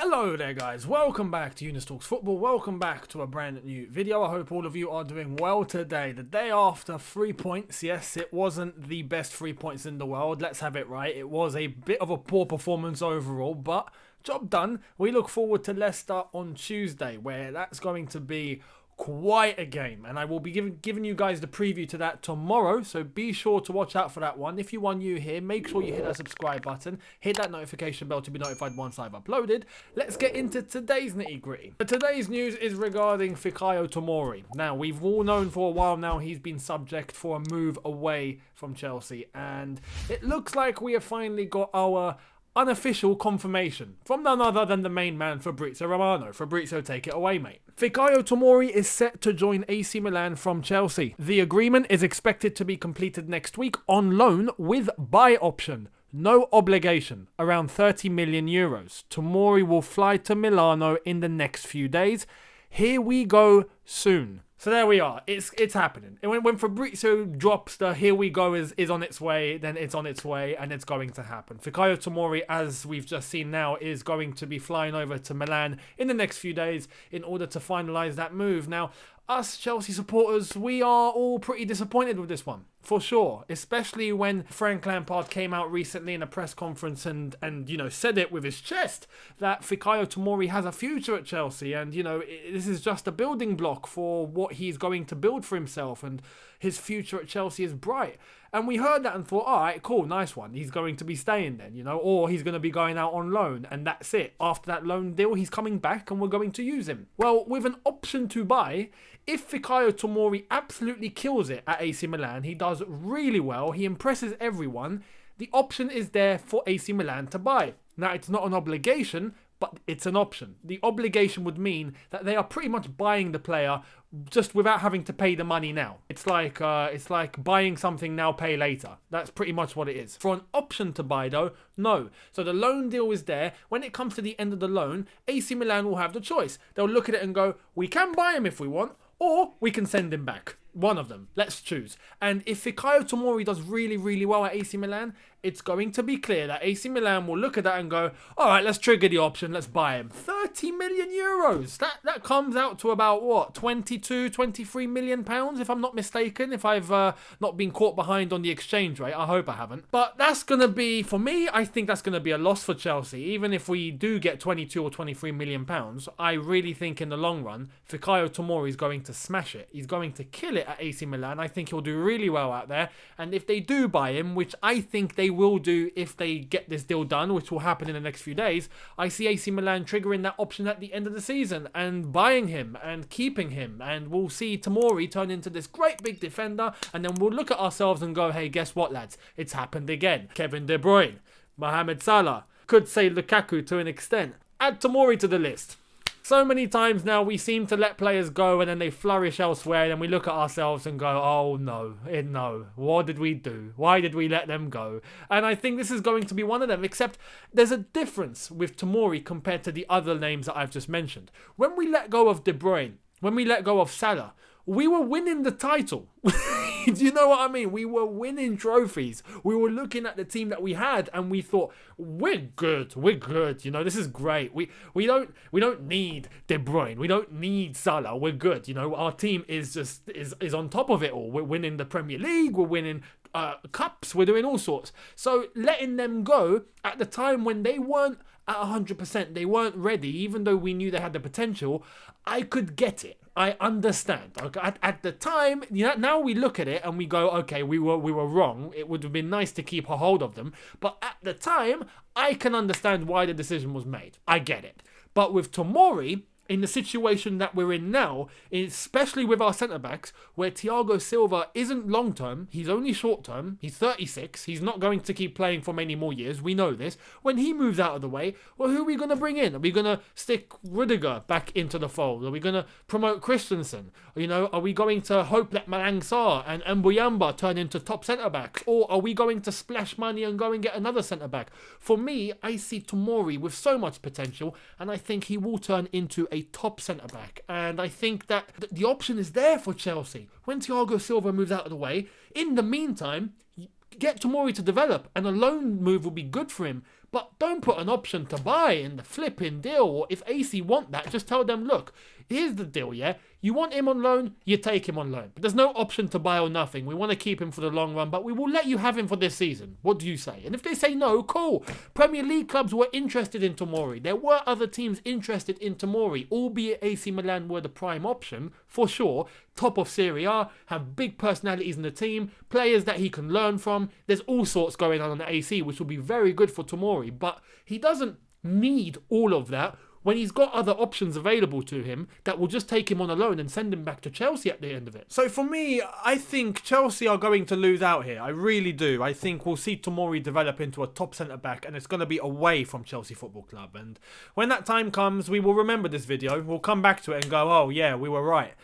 Hello there guys, welcome back to Younes Talks Football, welcome back to a brand new video. I hope all of you are doing well today. The day after 3 points, yes, it wasn't the best 3 points in the world, let's have it right. It was a bit of a poor performance overall, but job done. We look forward to Leicester on Tuesday, where that's going to be quite a game, and I will be giving you guys the preview to that tomorrow, so be sure to watch out for that one. If you are new here, make sure you hit that subscribe button, hit that notification bell to be notified once I've uploaded. Let's get into today's nitty gritty. Today's news is regarding Fikayo Tomori. Now, we've all known for a while now he's been subject for a move away from Chelsea, and it looks like we have finally got our unofficial confirmation from none other than the main man, Fabrizio Romano. Fabrizio, take it away, mate. Fikayo Tomori is set to join AC Milan from Chelsea. The agreement is expected to be completed next week on loan with buy option. No obligation, around 30 million euros. Tomori will fly to Milano in the next few days. Here we go soon. So there we are. It's happening. And when Fabrizio drops the "here we go" is on its way, then it's on its way and it's going to happen. Fikayo Tomori, as we've just seen now, is going to be flying over to Milan in the next few days in order to finalise that move. Now, us Chelsea supporters, we are all pretty disappointed with this one, for sure. Especially when Frank Lampard came out recently in a press conference and said it with his chest that Fikayo Tomori has a future at Chelsea, and this is just a building block for what he's going to build for himself, and his future at Chelsea is bright. And we heard that and thought, all right, cool, nice one. He's going to be staying then, or he's going to be going out on loan, and that's it. After that loan deal, he's coming back and we're going to use him. Well, with an option to buy, if Fikayo Tomori absolutely kills it at AC Milan, he does really well, he impresses everyone, the option is there for AC Milan to buy. Now, it's not an obligation, but it's an option. The obligation would mean that they are pretty much buying the player just without having to pay the money now. It's like buying something now, pay later. That's pretty much what it is. For an option to buy though, no. So the loan deal is there. When it comes to the end of the loan, AC Milan will have the choice. They'll look at it and go, we can buy him if we want, or we can send him back. One of them. Let's choose. And if Fikayo Tomori does really, really well at AC Milan, it's going to be clear that AC Milan will look at that and go, all right, let's trigger the option, let's buy him. 30 million euros. That comes out to about, what, 22, 23 million pounds, if I'm not mistaken, if I've not been caught behind on the exchange rate. I hope I haven't. But that's going to be, for me, I think that's going to be a loss for Chelsea. Even if we do get 22 or 23 million pounds, I really think in the long run, Fikayo Tomori is going to smash it. He's going to kill it at AC Milan. I think he'll do really well out there. And if they do buy him, which I think they will do if they get this deal done, which will happen in the next few days, I see AC Milan triggering that option at the end of the season and buying him and keeping him, and we'll see Tomori turn into this great big defender, and then we'll look at ourselves and go, hey, guess what, lads? It's happened again. Kevin De Bruyne, Mohamed Salah, could say Lukaku to an extent. Add Tomori to the list. So many times now we seem to let players go and then they flourish elsewhere, and then we look at ourselves and go, oh no, what did we do? Why did we let them go? And I think this is going to be one of them, except there's a difference with Tomori compared to the other names that I've just mentioned. When we let go of De Bruyne, when we let go of Salah, we were winning the title. Do you know what I mean? We were winning trophies. We were looking at the team that we had and we thought, we're good. This is great. We don't need De Bruyne. We don't need Salah. We're good. Our team is on top of it all. We're winning the Premier League. We're winning cups. We're doing all sorts. So letting them go at the time when they weren't at 100%, they weren't ready, even though we knew they had the potential, I could get it. I understand. Okay? At the time, now we look at it and we go, okay, we were wrong. It would have been nice to keep a hold of them. But at the time, I can understand why the decision was made. I get it. But with Tomori, in the situation that we're in now, especially with our centre-backs, where Thiago Silva isn't long-term, he's only short-term, he's 36, he's not going to keep playing for many more years, we know this. When he moves out of the way, well, who are we going to bring in? Are we going to stick Rudiger back into the fold? Are we going to promote Christensen? Are we going to hope that Malang Sarr and Mbuyamba turn into top centre-backs? Or are we going to splash money and go and get another centre-back? For me, I see Tomori with so much potential, and I think he will turn into a top centre-back, and I think that the option is there for Chelsea. When Thiago Silva moves out of the way, in the meantime, get Tomori to develop, and a loan move will be good for him. But don't put an option to buy in the flipping deal. Or if AC want that, just tell them, look, here's the deal, yeah? You want him on loan, you take him on loan. But there's no option to buy or nothing. We want to keep him for the long run, but we will let you have him for this season. What do you say? And if they say no, cool. Premier League clubs were interested in Tomori. There were other teams interested in Tomori, albeit AC Milan were the prime option, for sure. Top of Serie A, have big personalities in the team, players that he can learn from. There's all sorts going on the AC, which will be very good for Tomori, but he doesn't need all of that when he's got other options available to him that will just take him on a loan and send him back to Chelsea at the end of it. So for me, I think Chelsea are going to lose out here. I really do. I think we'll see Tomori develop into a top centre-back, and it's going to be away from Chelsea Football Club. And when that time comes, we will remember this video. We'll come back to it and go, oh yeah, we were right.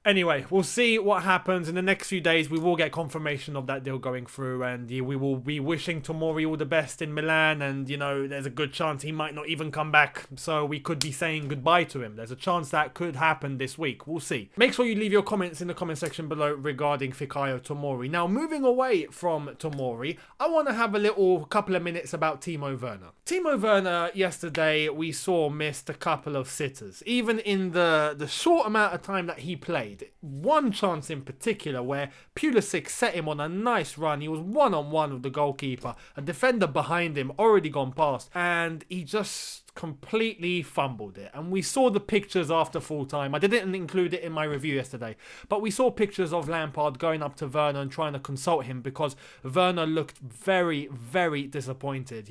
Anyway, we'll see what happens in the next few days. We will get confirmation of that deal going through, and we will be wishing Tomori all the best in Milan. And you know, there's a good chance he might not even come back, so we could be saying goodbye to him. There's a chance that could happen this week. We'll see. Make sure you leave your comments in the comment section below regarding Fikayo Tomori. Now, moving away from Tomori, I want to have a little couple of minutes about Timo Werner. Timo Werner, yesterday, we saw missed a couple of sitters. Even in the short amount of time that he played. One chance in particular where Pulisic set him on a nice run. He was one-on-one with the goalkeeper. A defender behind him already gone past, and he just completely fumbled it. And we saw the pictures after full time. I didn't include it in my review yesterday, but we saw pictures of Lampard going up to Werner and trying to consult him because Werner looked very, very disappointed.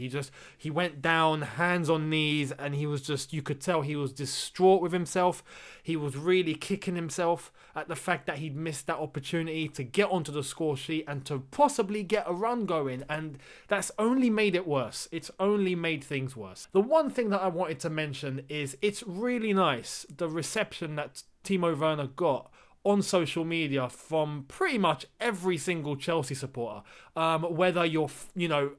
He went down, hands on knees, and he was just, you could tell he was distraught with himself. He was really kicking himself at the fact that he'd missed that opportunity to get onto the score sheet and to possibly get a run going, and that's only made it worse. It's only made things worse. The one thing that I wanted to mention is it's really nice, the reception that Timo Werner got on social media from pretty much every single Chelsea supporter. Whether you're,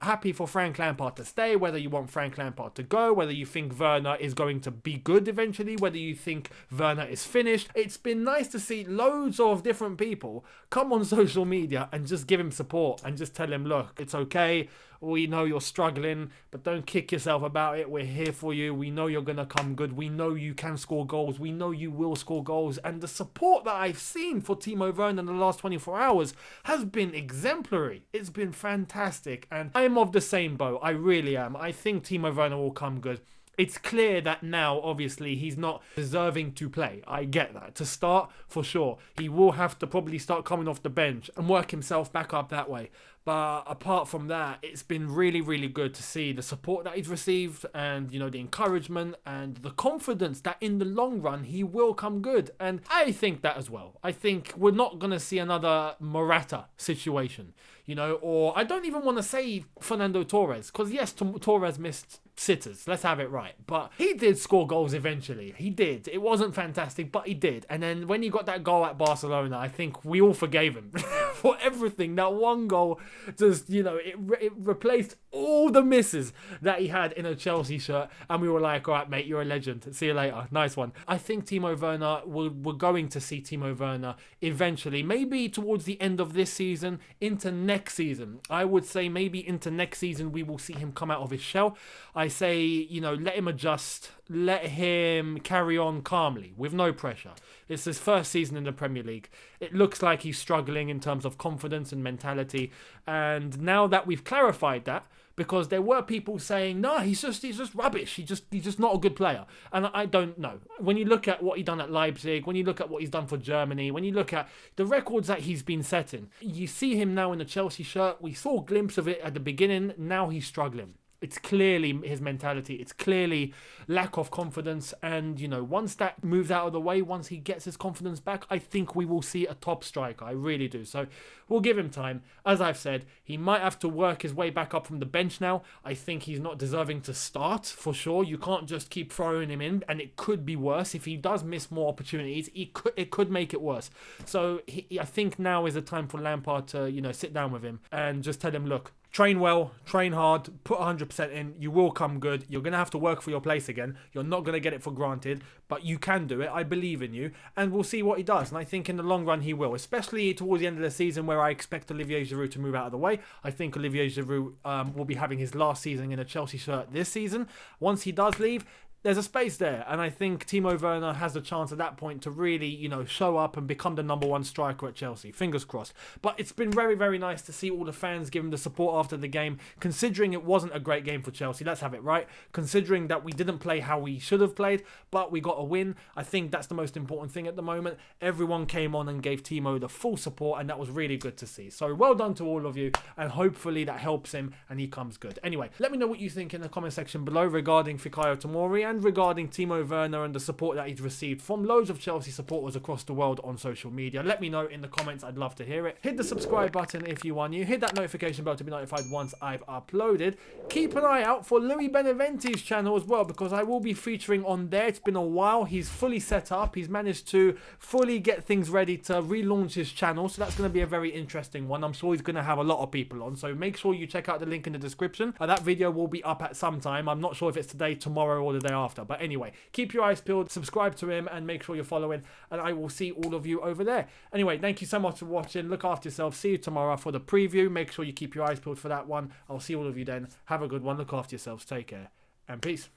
happy for Frank Lampard to stay, whether you want Frank Lampard to go, whether you think Werner is going to be good eventually, whether you think Werner is finished. It's been nice to see loads of different people come on social media and just give him support and just tell him, look, it's okay. We know you're struggling, but don't kick yourself about it. We're here for you. We know you're going to come good. We know you can score goals. We know you will score goals. And the support that I've seen for Timo Werner in the last 24 hours has been exemplary. It's been fantastic. And I'm of the same boat. I really am. I think Timo Werner will come good. It's clear that now, obviously, he's not deserving to play. I get that. To start, for sure. He will have to probably start coming off the bench and work himself back up that way. But apart from that, it's been really, really good to see the support that he's received and, the encouragement and the confidence that in the long run, he will come good. And I think that as well. I think we're not going to see another Morata situation, or I don't even want to say Fernando Torres, because yes, Torres missed sitters. Let's have it right. But he did score goals eventually. He did. It wasn't fantastic, but he did. And then when he got that goal at Barcelona, I think we all forgave him for everything. That one goal just, it replaced all the misses that he had in a Chelsea shirt. And we were like, all right, mate, you're a legend. See you later. Nice one. I think Timo Werner, we're going to see Timo Werner eventually, maybe towards the end of this season, into next season. I would say maybe into next season, we will see him come out of his shell. I say, let him adjust, let him carry on calmly with no pressure. It's his first season in the Premier League. It looks like he's struggling in terms of confidence and mentality. And now that we've clarified that, because there were people saying, no, he's just rubbish. He's just not a good player. And I don't know. When you look at what he done at Leipzig, when you look at what he's done for Germany, when you look at the records that he's been setting, you see him now in the Chelsea shirt. We saw a glimpse of it at the beginning. Now he's struggling. It's clearly his mentality. It's clearly lack of confidence. And, once that moves out of the way, once he gets his confidence back, I think we will see a top striker. I really do. So we'll give him time. As I've said, he might have to work his way back up from the bench now. I think he's not deserving to start, for sure. You can't just keep throwing him in, and it could be worse. If he does miss more opportunities, it could make it worse. So I think now is the time for Lampard to, sit down with him and just tell him, look, train well, train hard, put 100% in. You will come good. You're going to have to work for your place again. You're not going to get it for granted, but you can do it. I believe in you, and we'll see what he does. And I think in the long run he will, especially towards the end of the season where I expect Olivier Giroud to move out of the way. I think Olivier Giroud will be having his last season in a Chelsea shirt this season. Once he does leave, there's a space there, and I think Timo Werner has the chance at that point to really, show up and become the number one striker at Chelsea. Fingers crossed. But it's been very, very nice to see all the fans give him the support after the game, considering it wasn't a great game for Chelsea. Let's have it right. Considering that we didn't play how we should have played, but we got a win. I think that's the most important thing at the moment. Everyone came on and gave Timo the full support, and that was really good to see. So well done to all of you, and hopefully that helps him and he comes good. Anyway, let me know what you think in the comment section below regarding Fikayo Tomori and regarding Timo Werner and the support that he's received from loads of Chelsea supporters across the world on social media. Let me know in the comments. I'd love to hear it. Hit the subscribe button if you are new. Hit that notification bell to be notified once I've uploaded. Keep an eye out for Louis Beneventi's channel as well, because I will be featuring on there. It's been a while. He's fully set up. He's managed to fully get things ready to relaunch his channel, so that's going to be a very interesting one. I'm sure he's going to have a lot of people on, so make sure you check out the link in the description. That video will be up at some time. I'm not sure if it's today, tomorrow, or the day after, but anyway, keep your eyes peeled, subscribe to him, and make sure you're following, and I will see all of you over there. Anyway, thank you so much for watching. Look after yourself. See you tomorrow for the preview. Make sure you keep your eyes peeled for that one. I'll see all of you then. Have a good one. Look after yourselves. Take care, and peace.